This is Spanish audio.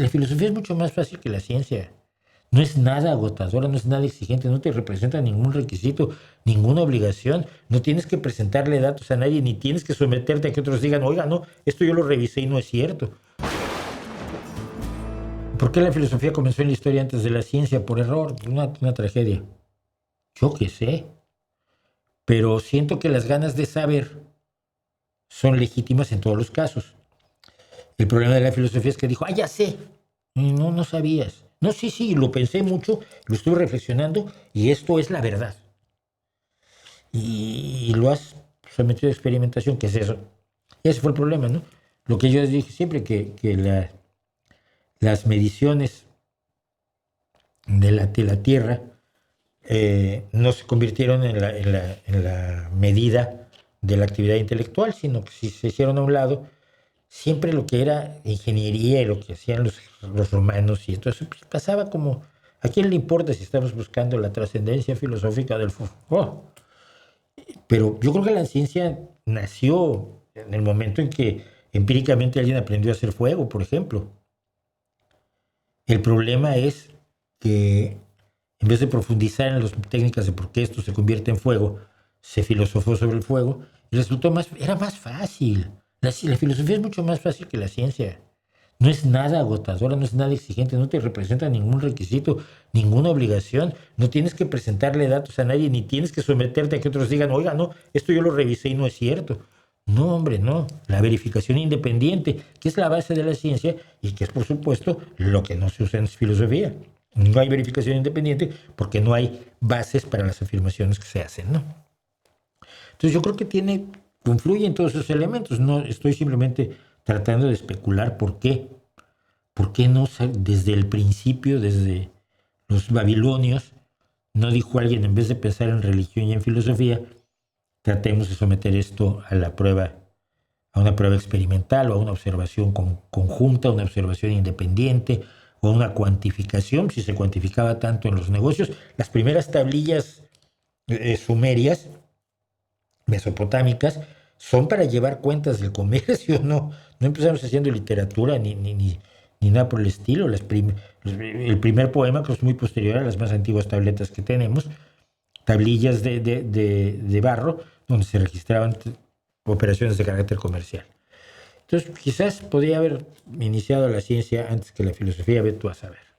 la filosofía es mucho más fácil que la ciencia. No es nada agotadora, no es nada exigente, no te representa ningún requisito, ninguna obligación. No tienes que presentarle datos a nadie, ni tienes que someterte a que otros digan, oiga, no, esto yo lo revisé y no es cierto. ¿Por qué la filosofía comenzó en la historia antes de la ciencia? Por error, una tragedia. Yo qué sé. Pero siento que las ganas de saber son legítimas en todos los casos. El problema de la filosofía es que dijo, ya sé. Y no, no sabías. No, sí, lo pensé mucho, lo estuve reflexionando y esto es la verdad. Y lo has sometido a experimentación, ¿qué es eso? Ese fue el problema, ¿no? Lo que yo dije siempre, que las mediciones de la Tierra no se convirtieron en la medida de la actividad intelectual, sino que si se hicieron a un lado, siempre lo que era ingeniería y lo que hacían los romanos y entonces pues, pasaba como, ¿a quién le importa si estamos buscando la trascendencia filosófica del fuego? Pero yo creo que la ciencia nació en el momento en que empíricamente alguien aprendió a hacer fuego, por ejemplo. El problema es que en vez de profundizar en las técnicas de por qué esto se convierte en fuego, se filosofó sobre el fuego y era más fácil. La filosofía es mucho más fácil que la ciencia. No es nada agotadora, no es nada exigente, no te representa ningún requisito, ninguna obligación. No tienes que presentarle datos a nadie, ni tienes que someterte a que otros digan, oiga, no, esto yo lo revisé y no es cierto. No, hombre, no. La verificación independiente, que es la base de la ciencia y que es, por supuesto, lo que no se usa en filosofía. No hay verificación independiente porque no hay bases para las afirmaciones que se hacen, ¿no? Entonces yo creo que confluyen todos esos elementos. No estoy simplemente tratando de especular por qué. ¿Por qué no desde el principio, desde los babilonios, no dijo alguien, en vez de pensar en religión y en filosofía, tratemos de someter esto a una prueba experimental o a una observación conjunta, a una observación independiente o a una cuantificación, si se cuantificaba tanto en los negocios? Las primeras tablillas sumerias, mesopotámicas, son para llevar cuentas del comercio, no empezamos haciendo literatura ni nada por el estilo. El primer poema, que es muy posterior a las más antiguas tabletas que tenemos, tablillas de barro, donde se registraban operaciones de carácter comercial. Entonces, quizás podría haber iniciado la ciencia antes que la filosofía, ve tú a saber.